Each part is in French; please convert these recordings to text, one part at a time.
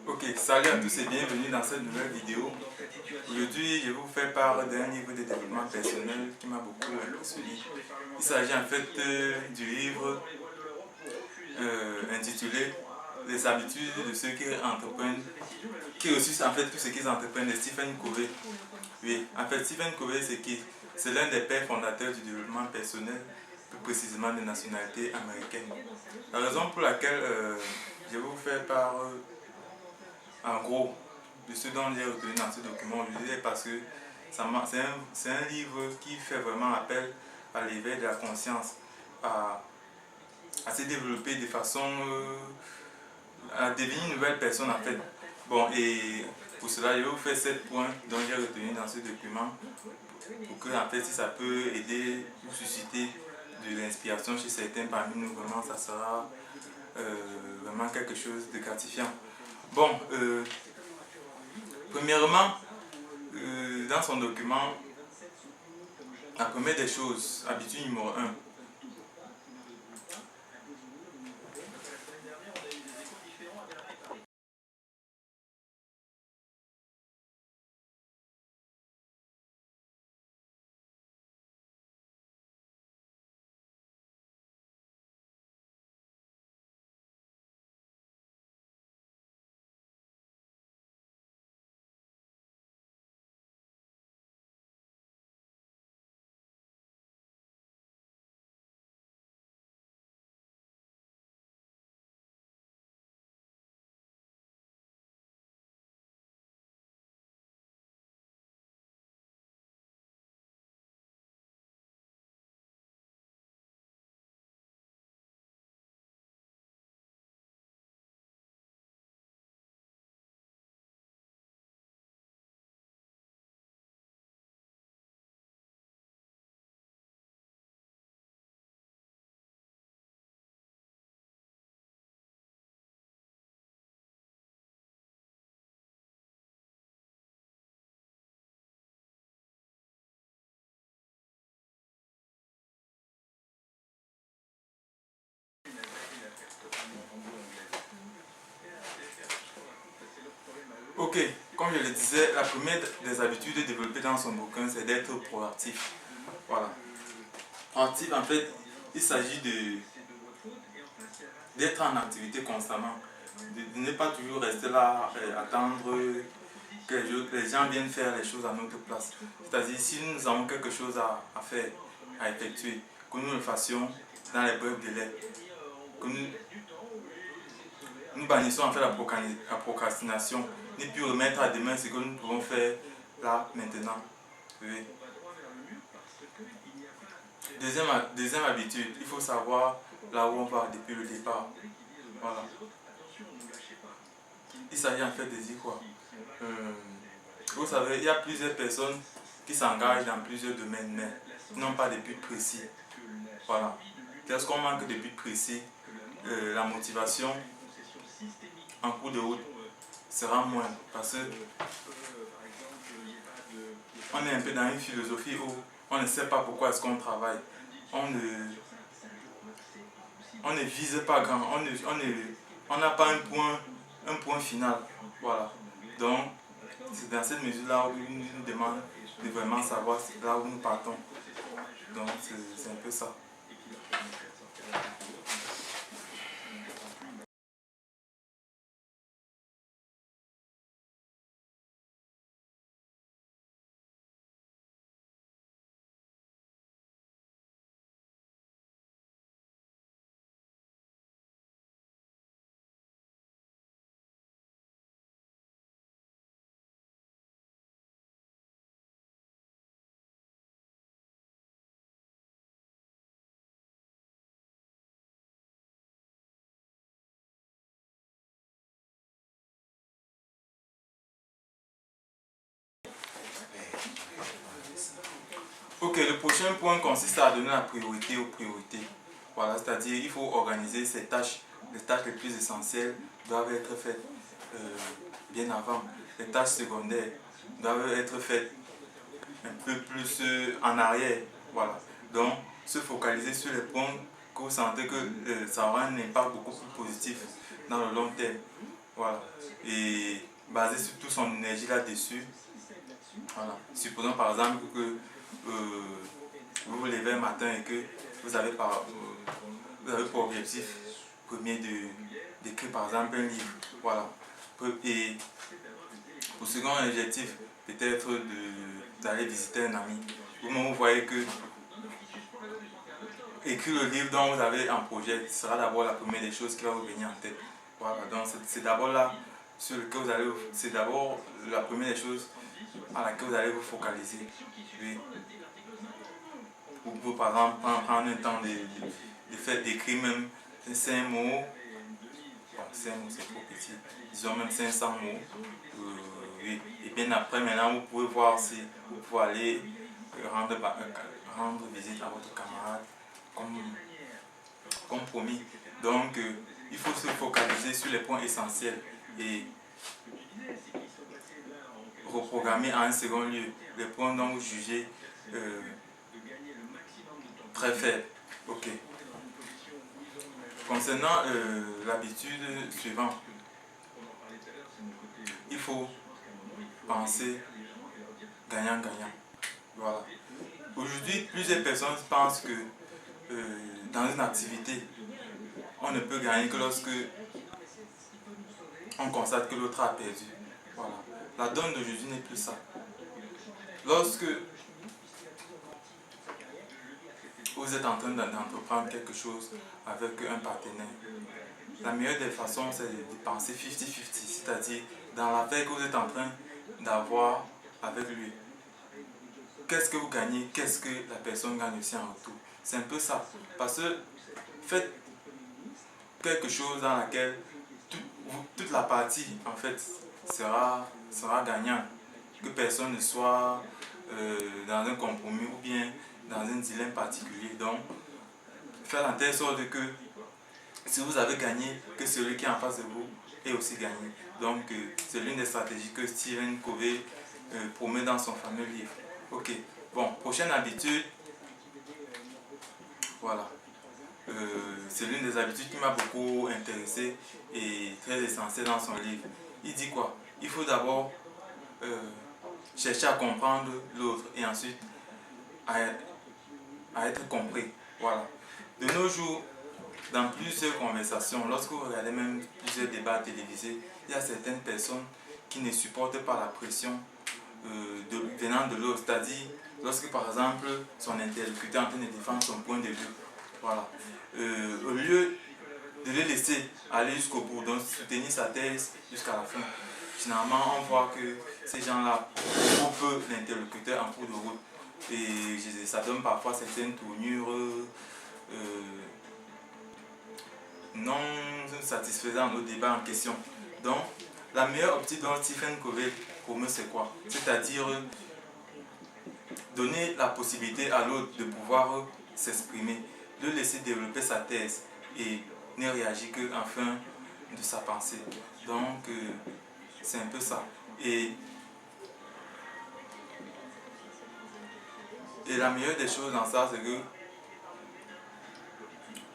Ok, salut à tous et bienvenue dans cette nouvelle vidéo. Aujourd'hui, je vais vous faire part d'un livre de développement personnel qui m'a beaucoup impressionné. Il s'agit en fait du livre intitulé Les habitudes de ceux qui entreprennent, qui reçoivent en fait tout ce qu'ils entreprennent, de Stephen Covey. Oui, en fait, Stephen Covey, c'est qui? C'est l'un des pères fondateurs du développement personnel, plus précisément de nationalité américaine. La raison pour laquelle je vais vous faire part, en gros, de ce dont j'ai retenu dans ce document aujourd'hui, est parce que c'est un livre qui fait vraiment appel à l'éveil de la conscience, à se développer de façon à devenir une nouvelle personne en fait. Bon, et pour cela, je vais vous faire 7 points dont j'ai retenu dans ce document pour que, en fait, si ça peut aider ou susciter de l'inspiration chez certains parmi nous, vraiment, ça sera vraiment quelque chose de gratifiant. Bon, premièrement, dans son document, la première des choses, habitude numéro 1. Ok, comme je le disais, la première des habitudes développées dans son bouquin, c'est d'être proactif. Voilà. Proactif, en fait, il s'agit d'être en activité constamment, de ne pas toujours rester là, attendre que les gens viennent faire les choses à notre place. C'est-à-dire, si nous avons quelque chose à faire, à effectuer, que nous le fassions dans les brefs délais, que nous bannissons en fait la procrastination, et puis remettre à demain ce que nous pouvons faire là, maintenant. Oui. Deuxième habitude, il faut savoir là où on va depuis le départ. Voilà. Il s'agit en fait de dire quoi? Vous savez, il y a plusieurs personnes qui s'engagent dans plusieurs domaines, mais n'ont pas de but précis. Voilà. Lorsqu'on manque de but précis, la motivation en cours de route sera moindre parce que on est un peu dans une philosophie où on ne sait pas pourquoi est-ce qu'on travaille. On ne vise pas grand, on n'a pas un point final. Voilà. Donc, c'est dans cette mesure-là où il nous demande de vraiment savoir là où nous partons. Donc, c'est un peu ça. Ok, le prochain point consiste à donner la priorité aux priorités. Voilà, c'est-à-dire il faut organiser ses tâches. Les tâches les plus essentielles doivent être faites bien avant. Les tâches secondaires doivent être faites un peu plus en arrière. Voilà. Donc, se focaliser sur les points que vous sentez que ça aura un impact beaucoup plus positif dans le long terme. Voilà. Et basé sur toute son énergie là-dessus. Voilà. Supposons par exemple que vous vous levez un matin et que vous avez pour objectif premier d'écrire par exemple un livre. Voilà. Et pour second objectif, peut-être d'aller visiter un ami. Vous voyez que écrire le livre dont vous avez un projet sera d'abord la première des choses qui va vous venir en tête. Voilà, donc c'est d'abord là sur lequel vous allez, c'est d'abord la première des choses à laquelle vous allez vous focaliser. Oui. Vous pouvez par exemple prendre un temps de faire d'écrire même 5 mots. Bon, 5 mots c'est trop petit, disons même 500 mots. Oui. Et bien après, maintenant, vous pouvez voir si vous pouvez aller rendre visite à votre camarade comme promis. Donc, il faut se focaliser sur les points essentiels et reprogrammer en un second lieu les points dont vous jugez très faibles. Ok. Concernant l'habitude suivante, il faut penser gagnant-gagnant. Voilà. Aujourd'hui, plusieurs personnes pensent que dans une activité, on ne peut gagner que lorsque on constate que l'autre a perdu. Voilà. La donne d'aujourd'hui n'est plus ça. Lorsque vous êtes en train d'entreprendre quelque chose avec un partenaire, la meilleure des façons, c'est de penser 50-50, c'est-à-dire dans l'affaire que vous êtes en train d'avoir avec lui. Qu'est-ce que vous gagnez, qu'est-ce que la personne gagne aussi en retour. C'est un peu ça. Parce que faites quelque chose dans laquelle toute la partie en fait sera gagnante. Que personne ne soit dans un compromis ou bien dans un dilemme particulier. Donc, faire en telle sorte que si vous avez gagné, que celui qui est en face de vous ait aussi gagné. Donc, c'est l'une des stratégies que Stephen Covey promet dans son fameux livre. Ok, bon, prochaine habitude. Voilà. C'est l'une des habitudes qui m'a beaucoup intéressé et très essentielle dans son livre. Il dit quoi? Il faut d'abord chercher à comprendre l'autre et ensuite à être compris. Voilà. De nos jours, dans plusieurs conversations, lorsque vous regardez même plusieurs débats télévisés, il y a certaines personnes qui ne supportent pas la pression venant de l'autre. C'est-à-dire, lorsque par exemple son interlocuteur est en train de défendre son point de vue, voilà. Au lieu de le laisser aller jusqu'au bout, donc soutenir sa thèse jusqu'à la fin, finalement on voit que ces gens-là coupent l'interlocuteur en cours de route. Et ça donne parfois certaines tournures non satisfaisantes au débat en question. Donc, la meilleure optique dont Stephen Covey promeut, c'est quoi? C'est-à-dire donner la possibilité à l'autre de pouvoir s'exprimer, de laisser développer sa thèse et ne réagir qu'en fin de sa pensée. Donc, c'est un peu ça. Et la meilleure des choses dans ça, c'est que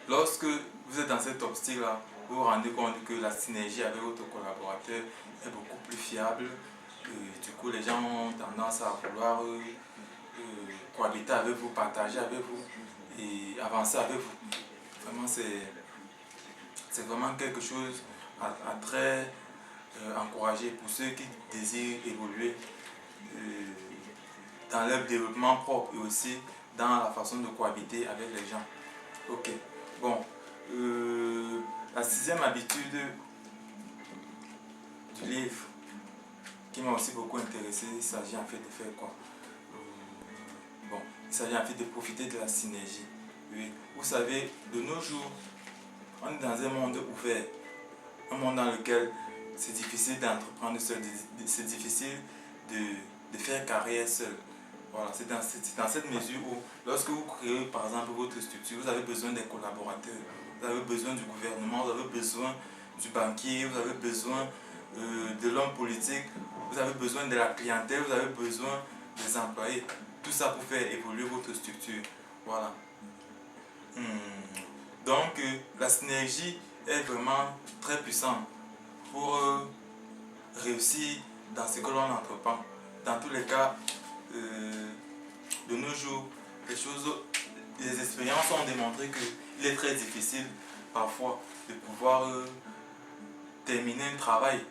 lorsque vous êtes dans cette optique-là, vous vous rendez compte que la synergie avec votre collaborateur est beaucoup plus fiable. Du coup, les gens ont tendance à vouloir cohabiter avec vous, partager avec vous et avancer avec vous. Vraiment, c'est vraiment quelque chose à très encourager pour ceux qui désirent évoluer dans leur développement propre et aussi dans la façon de cohabiter avec les gens. Ok, bon, la sixième habitude du livre qui m'a aussi beaucoup intéressé, il s'agit en fait de faire quoi? Bon, il s'agit en fait de profiter de la synergie. Oui. Vous savez, de nos jours, on est dans un monde ouvert, un monde dans lequel c'est difficile d'entreprendre seul, c'est difficile de faire carrière seul. Voilà, c'est dans cette mesure où, lorsque vous créez par exemple votre structure, vous avez besoin des collaborateurs, vous avez besoin du gouvernement, vous avez besoin du banquier, vous avez besoin de l'homme politique, vous avez besoin de la clientèle, vous avez besoin des employés. Tout ça pour faire évoluer votre structure. Voilà. Donc la synergie est vraiment très puissante pour réussir dans ce que l'on entreprend. Dans tous les cas, de nos jours, les expériences ont démontré qu'il est très difficile parfois de pouvoir terminer un travail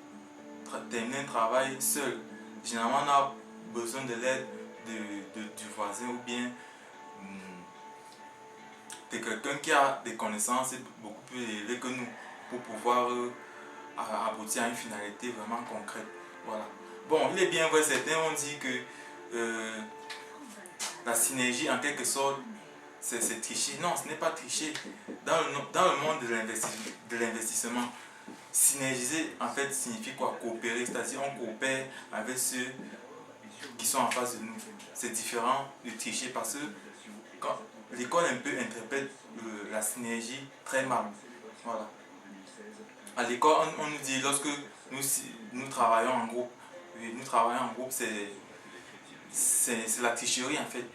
seul. Généralement, on a besoin de l'aide du voisin ou bien de quelqu'un qui a des connaissances beaucoup plus élevées que nous pour pouvoir aboutir à une finalité vraiment concrète. Voilà. Bon, il est bien vrai, certains ont dit que la synergie, en quelque sorte, c'est tricher. Non, ce n'est pas tricher. Dans le monde de l'investissement, synergiser, en fait, signifie quoi? Coopérer, c'est-à-dire on coopère avec ceux qui sont en face de nous. C'est différent de tricher parce que quand l'école un peu interprète la synergie très mal. Voilà. À l'école, on nous dit, lorsque nous travaillons en groupe, nous travaillons en groupe, c'est la tricherie en fait.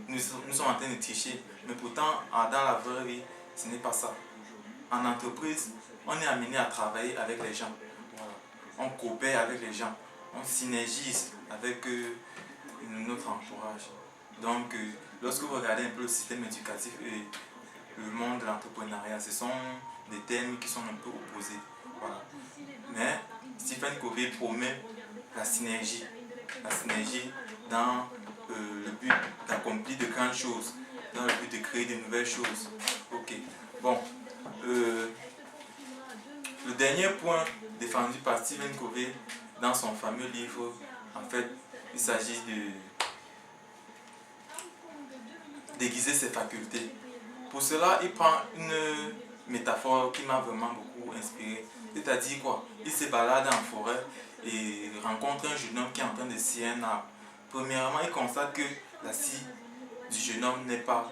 Nous sommes en train de tricher, mais pourtant, dans la vraie vie, ce n'est pas ça. En entreprise, on est amené à travailler avec les gens. Voilà. On coopère avec les gens, on synergise avec notre entourage. Donc, lorsque vous regardez un peu le système éducatif et le monde de l'entrepreneuriat, ce sont des termes qui sont un peu opposés. Voilà. Mais Stephen Covey promet la synergie dans le but d'accomplir de grandes choses, dans le but de créer de nouvelles choses. Ok. Bon. Le dernier point défendu par Stephen Covey dans son fameux livre, en fait, il s'agit de déguiser ses facultés. Pour cela, il prend une métaphore qui m'a vraiment beaucoup inspiré. C'est-à-dire quoi? Il se balade en forêt et rencontre un jeune homme qui est en train de scier un arbre. Premièrement, il constate que la scie du jeune homme n'est pas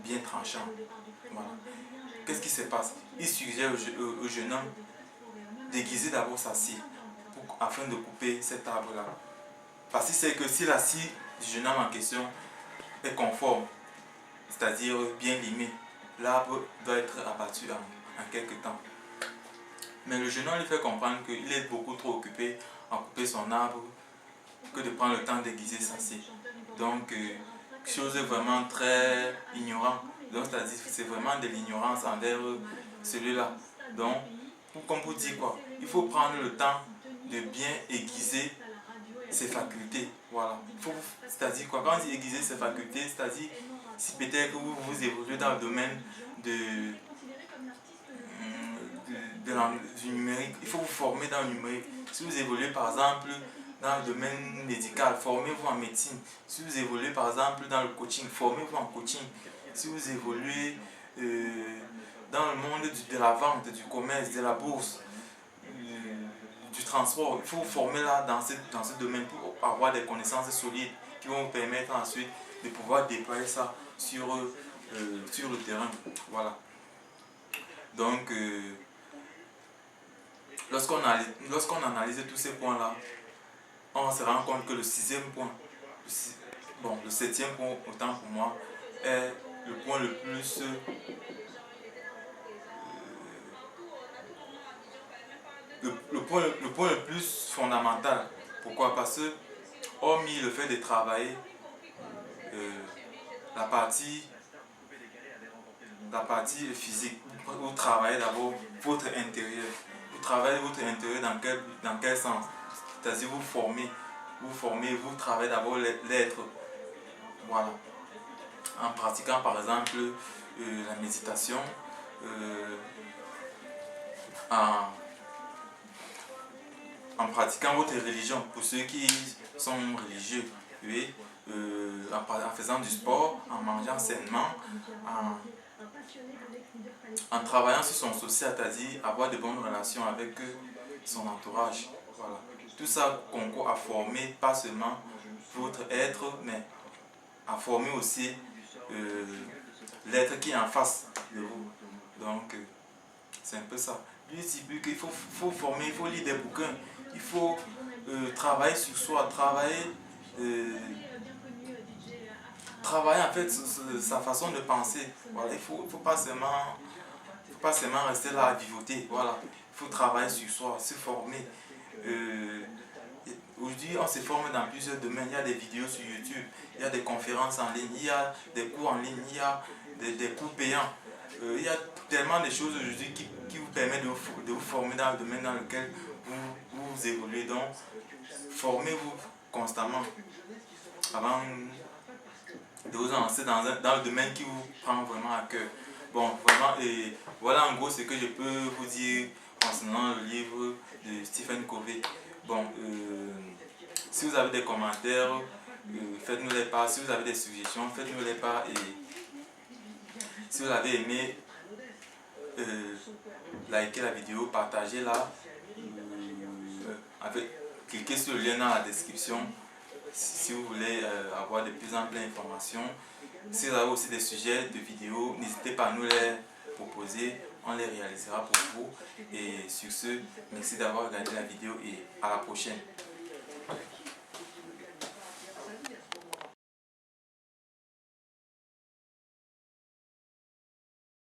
bien tranchante. Voilà. Qu'est-ce qui se passe? Il suggère au jeune homme d'aiguiser d'abord sa scie afin de couper cet arbre-là. Parce qu'il sait que si la scie du jeune homme en question est conforme, c'est-à-dire bien limée, l'arbre doit être abattu en quelques temps. Mais le jeune homme lui fait comprendre qu'il est beaucoup trop occupé à couper son arbre que de prendre le temps d'aiguiser sa scie. Donc, chose vraiment très ignorante. Donc, c'est-à-dire que c'est vraiment de l'ignorance envers celui-là. Donc, comme vous dites quoi, il faut prendre le temps de bien aiguiser ses facultés. Voilà. C'est-à-dire quoi, quand on dit aiguiser ses facultés, c'est-à-dire si peut-être que vous évoluez dans le domaine du numérique, il faut vous former dans le numérique. Si vous évoluez par exemple dans le domaine médical, formez-vous en médecine. Si vous évoluez par exemple dans le coaching, formez-vous en coaching. Si vous évoluez dans le monde de la vente, du commerce, de la bourse, du transport, il faut vous former là dans ce domaine pour avoir des connaissances solides qui vont vous permettre ensuite de pouvoir déployer ça sur le terrain. Voilà. Donc, lorsqu'on analyse tous ces points-là, on se rend compte que le sixième point, le septième point, autant pour moi, est le point le plus le point le plus fondamental. Pourquoi? Parce que, hormis le fait de travailler, la partie physique, vous travaillez d'abord votre intérieur. Vous travaillez votre intérieur dans quel sens? C'est-à-dire vous travaillez d'abord l'être. Voilà. En pratiquant par exemple la méditation, en pratiquant votre religion, pour ceux qui sont religieux, oui, en faisant du sport, en mangeant sainement, en travaillant sur son social, c'est-à-dire avoir de bonnes relations avec son entourage. Voilà. Tout ça concourt à former pas seulement votre être, mais à former aussi l'être qui est en face de vous. Donc, c'est un peu ça. Lui, il dit plus qu'il faut former, il faut lire des bouquins, il faut travailler sur soi, travailler en fait sa façon de penser. Voilà, il faut pas seulement pas seulement rester là à vivoter, voilà. Il faut travailler sur soi, se former. Aujourd'hui, on se forme dans plusieurs domaines. Il y a des vidéos sur YouTube, il y a des conférences en ligne, il y a des cours en ligne, il y a des cours payants. Il y a tellement de choses aujourd'hui qui vous permettent de vous former dans le domaine dans lequel vous évoluez. Donc, formez-vous constamment avant de vous lancer dans le domaine qui vous prend vraiment à cœur. Bon, vraiment, et voilà en gros ce que je peux vous dire concernant le livre de Stephen Covey. Bon, si vous avez des commentaires, faites-nous les part. Si vous avez des suggestions, faites-nous les part. Et si vous avez aimé, likez la vidéo, partagez-la. Cliquez sur le lien dans la description si vous voulez avoir de plus amples informations. Si vous avez aussi des sujets de vidéos, n'hésitez pas à nous les proposer, on les réalisera pour vous. Et sur ce, merci d'avoir regardé la vidéo et à la prochaine.